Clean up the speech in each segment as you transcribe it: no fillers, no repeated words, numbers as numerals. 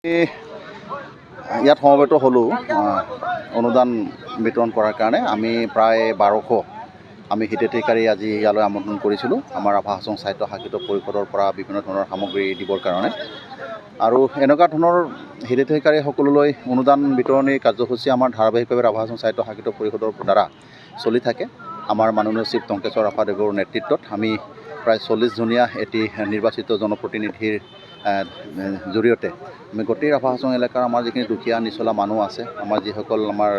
ইয়াত সমবেত হ'লোঁ অনুদান বিতৰণ কৰাৰ কাৰণে আমি প্ৰায় 1200 আমি হিতাধিকাৰী আজি ইয়ালৈ আমন্ত্ৰণ কৰিছিলোঁ আমাৰ আভা হাছং সাহিত্য শাখিত পৰিষদৰ পৰা বিভিন্ন ধৰণৰ সামগ্ৰী দিবৰ কাৰণে আৰু এনেকুৱা ধৰণৰ হিতাধিকাৰীসকললৈ অনুদান বিতৰণী কাৰ্যসূচী আমাৰ ধাৰাবাহিকভাৱে আভা হাছং সাহিত্য শাখিত পৰিষদৰ দ্বাৰা চলি থাকে। আমাৰ মাননীয় চিফ টংকেশ্বৰ ৰাভাদেৱৰ নেতৃত্বত আমি প্ৰায় 40জনীয়া এটি নিৰ্বাচিত জনপ্ৰতিনিধিৰ জৰিয়তে আমি গোটেই আভা হাছং এলেকাৰ আমাৰ যিখিনি দুখীয়া নিচলা মানুহ আছে, আমাৰ যিসকল আমাৰ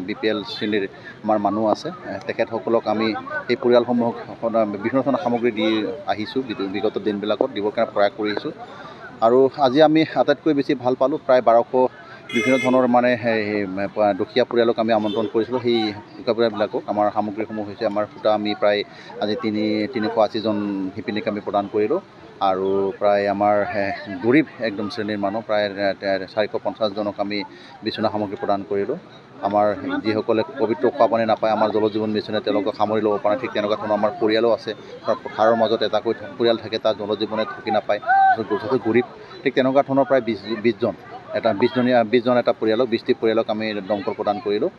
BPL শ্ৰেণীৰ আমাৰ মানুহ আছে, তেখেতসকলক আমি এই পৰিয়ালসমূহক বিভিন্ন ধৰণৰ সামগ্ৰী দি আহিছোঁ বিগত দিনবিলাকত দিবৰ কাৰণে প্ৰয়াস কৰি আহিছোঁ। আৰু আজি আমি আটাইতকৈ বেছি ভাল পালোঁ, প্ৰায় 1200 বিভিন্ন ধৰণৰ দুখীয়া পৰিয়ালক আমি আমন্ত্ৰণ কৰিছিলোঁ। সেই দুখীয়া পৰিয়ালবিলাকক আমাৰ সামগ্ৰীসমূহ হৈছে আমাৰ সূতা আমি প্ৰায় আজি 380জন শিপিনীক আমি প্ৰদান কৰিলোঁ আৰু প্ৰায় আমাৰ গৰীব একদম শ্ৰেণীৰ মানুহ প্ৰায় 450জনক আমি বিচনা সামগ্ৰী প্ৰদান কৰিলোঁ। আমাৰ যিসকলে পবিত্ৰ খোৱা পানী নাপায়, আমাৰ জল জীৱন মিছনে তেওঁলোকক সামৰি ল'ব পাৰে, ঠিক তেনেকুৱা ধৰণৰ আমাৰ পৰিয়ালো আছে। পথাৰৰ মাজত এটাকৈ পৰিয়াল থাকে, তাত জল জীৱনে থাকি নাপায়, যথেষ্ট গৰীব, ঠিক তেনেকুৱা ধৰণৰ প্ৰায় 20জন এটা পৰিয়ালক 20টি পৰিয়ালক আমি দমকল প্ৰদান কৰিলোঁ।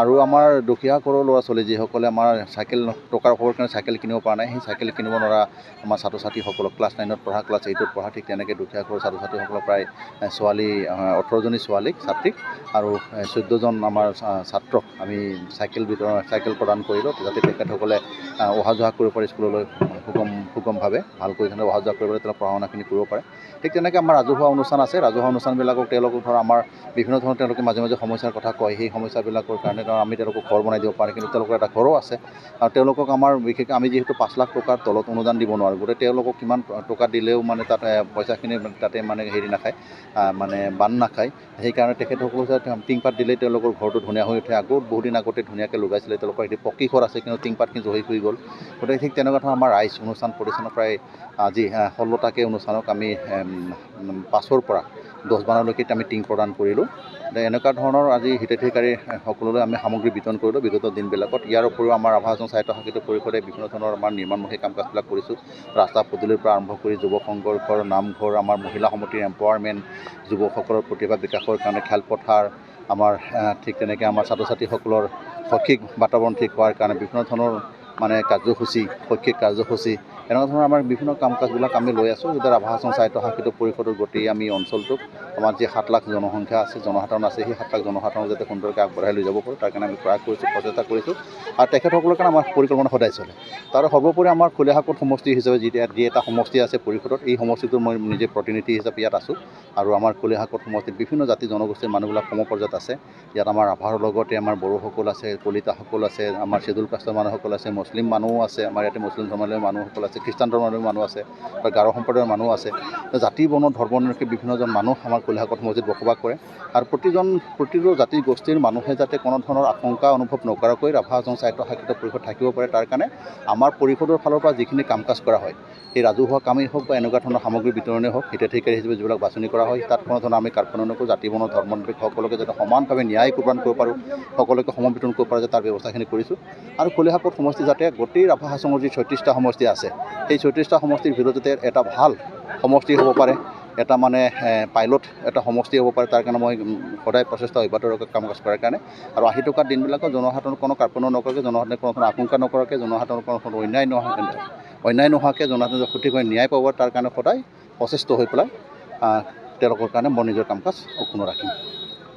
আৰু আমাৰ দুখীয়া ঘৰৰ ল'ৰা ছোৱালী যিসকলে আমাৰ চাইকেল টকাৰ অভাৱৰ কাৰণে চাইকেল কিনিব পৰা নাই, সেই চাইকেল কিনিব নোৱাৰা আমাৰ ছাত্ৰ ছাত্ৰীসকলক ক্লাছ 9ত পঢ়া, ক্লাছ 8ত পঢ়া, ঠিক তেনেকৈ দুখীয়া ঘৰৰ ছাত্ৰ ছাত্ৰীসকলক প্ৰায় 18জনী ছোৱালীক ছাত্ৰীক আৰু 14জন আমাৰ ছাত্ৰক আমি চাইকেল প্ৰদান কৰিলোঁ, যাতে তেখেতসকলে অহা যোৱা কৰিব পাৰে স্কুললৈ সুগমভাৱে ভালকৈ অহা যোৱা কৰিবলৈ তেওঁলোকে পঢ়া শুনাখিনি কৰিব পাৰে। ঠিক তেনেকৈ আমাৰ ৰাজহুৱা অনুষ্ঠান আছে, ৰাজহুৱা অনুষ্ঠানবিলাকক তেওঁলোকক আমাৰ বিভিন্ন ধৰণৰ তেওঁলোকে মাজে মাজে সমস্যাৰ কথা কয়, সেই সমস্যাবিলাকৰ কাৰণে আমি তেওঁলোকক ঘৰ বনাই দিব পাৰে, কিন্তু তেওঁলোকৰ এটা ঘৰো আছে। আৰু তেওঁলোকক আমাৰ বিশেষকৈ আমি যিহেতু 5 লাখ টকাৰ তলত অনুদান দিব নোৱাৰোঁ, গতিকে তেওঁলোকক কিমান টকা দিলেও তাত পইচাখিনি তাতে হেৰি নাখায়, বান নাখায়। সেইকাৰণে তেখেতসকলে টিংপাত দিলেই তেওঁলোকৰ ঘৰটো ধুনীয়া হৈ উঠে। বহুত দিন আগতে ধুনীয়াকৈ লগাইছিলে, তেওঁলোকৰ এটি পকী ঘৰ আছে, কিন্তু টিংপাতখিনি জহি হৈ গ'ল। গতিকে ঠিক তেনেকুৱা ধৰণৰ আমাৰ ৰাইজ অনুষ্ঠান প্ৰতিষ্ঠানৰ প্ৰায় আজি 16টাকৈ অনুষ্ঠানক আমি 5ৰ পৰা 10 মানলৈকে আমি টিং প্ৰদান কৰিলোঁ। এনেকুৱা ধৰণৰ আজি হিতাধিকাৰী সকললৈ আমি সামগ্ৰী বিতৰণ কৰিলোঁ বিগত দিনবিলাকত। ইয়াৰ উপৰিও আমাৰ আভা হাছং সাহিত্য শাখিত পৰিষদে বিভিন্ন ধৰণৰ আমাৰ নিৰ্মাণমুখী কাম কাজবিলাক কৰিছোঁ। ৰাস্তা পদূলিৰ পৰা আৰম্ভ কৰি যুৱ সংঘৰ ঘৰ, নামঘৰ, আমাৰ মহিলা সমিতিৰ এম্পাৱাৰমেণ্ট, যুৱকসকলৰ প্ৰতিভা বিকাশৰ কাৰণে খেলপথাৰ, আমাৰ ঠিক তেনেকৈ আমাৰ ছাত্ৰ ছাত্ৰীসকলৰ শৈক্ষিক বাতাৱৰণ ঠিক হোৱাৰ কাৰণে বিভিন্ন ধৰণৰ কাৰ্যসূচী, শৈক্ষিক কাৰ্যসূচী, এনেকুৱা ধৰণৰ আমাৰ বিভিন্ন কাম কাজবিলাক আমি লৈ আছোঁ। যাতে আভা হাছং সাহিত্য শাখিত পৰিষদৰ গোটেই আমি অঞ্চলটোক আমাৰ যি 7 লাখ জনসংখ্যা আছে, জনসাধাৰণ আছে, সেই 7 লাখ জনসাধাৰণ যাতে সুন্দৰকৈ আগবঢ়াই লৈ যাব পাৰোঁ, তাৰ কাৰণে আমি প্ৰয়াস কৰিছোঁ, প্ৰচেষ্টা কৰিছোঁ। আৰু তেখেতসকলৰ কাৰণে আমাৰ পৰিকল্পনা সদায় চলে। তাৰ সৰ্বোপৰি আমাৰ খলীয়াহাকত সমষ্টি হিচাপে যি এটা সমষ্টি আছে পৰিষদত, এই সমষ্টিটোৰ মই নিজে প্ৰতিনিধি হিচাপে ইয়াত আছোঁ। আৰু আমাৰ খলীয়াহাকত সমষ্টিত বিভিন্ন জাতি জনগোষ্ঠীৰ মানুহবিলাক সমপৰ্যায়ত আছে। ইয়াত আমাৰ ৰাভাৰ লগতে আমাৰ বড়োসকল আছে, কলিতাসকল আছে, আমাৰ শ্বেডুল কাষ্টৰ মানুহসকল আছে, মুছলিম মানুহো আছে, আমাৰ ইয়াতে মুছলিম ধৰ্মাৱলম্বী মানুহসকল আছে, খ্ৰীষ্টান ধৰ্মাৱলম্বী মানুহ আছে, গাৰো সম্প্ৰদায়ৰ মানুহ আছে। জাতি বৰ্ণ ধৰ্ম নিৰপেক্ষে বিভিন্নজন মানুহ আমাৰ খলীয়াহাকত সমষ্টিত বসবাস কৰে। আৰু প্ৰতিটো জাতি গোষ্ঠীৰ মানুহে যাতে কোনো ধৰণৰ আশংকা অনুভৱ নকৰাকৈ আভা হাছং সাহিত্য শাখিত পৰিষদ থাকিব পাৰে, তাৰ কাৰণে আমাৰ পৰিষদৰ ফালৰ পৰা যিখিনি কাম কাজ কৰা হয়, সেই ৰাজহুৱা কামেই হওক বা এনেকুৱা ধৰণৰ সামগ্ৰী বিতৰণেই হওক, হিতাধিকাৰী হিচাপে যিবিলাক বাছনি কৰা হয়, তাত কোনো ধৰণৰ আমি কাৰ্পণ্য নকৰোঁ। জাতি বৰ্ণ ধৰ্ম নিৰপেক্ষে সকলোকে যাতে সমানভাৱে ন্যায় প্ৰদান কৰিব পাৰোঁ, সকলোকে সম বিতৰণ কৰিব পাৰোঁ, তাৰ ব্যৱস্থাখিনি কৰিছোঁ। আৰু খলীয়াহাকত সমষ্টি যাতে গোটেই আভা হাছঙৰ যি 36টা সমষ্টি আছে, সেই 36টা সমষ্টিৰ ভিতৰত যাতে এটা ভাল সমষ্টি হ'ব পাৰে, এটা পাইলট এটা সমষ্টি হ'ব পাৰে, তাৰ কাৰণে মই সদায় প্ৰচেষ্টা অব্যাহত ৰাখোঁ কাম কাজ কৰাৰ কাৰণে। আৰু আহি থকা দিনবিলাকত জনসাধাৰণৰ কোনো কাৰ্পণ্য নকৰাকৈ, জনসাধাৰণে কোনো ধৰণৰ আশংকা নকৰাকৈ, জনসাধাৰণৰ কোনো অন্যায় নোহোৱাকৈ জনসাধাৰণে সঠিকভাৱে ন্যায় পাব, তাৰ কাৰণে সদায় প্ৰচেষ্ট হৈ পেলাই তেওঁলোকৰ কাৰণে মই নিজৰ কাম কাজ অক্ষুণ্ণ ৰাখিম।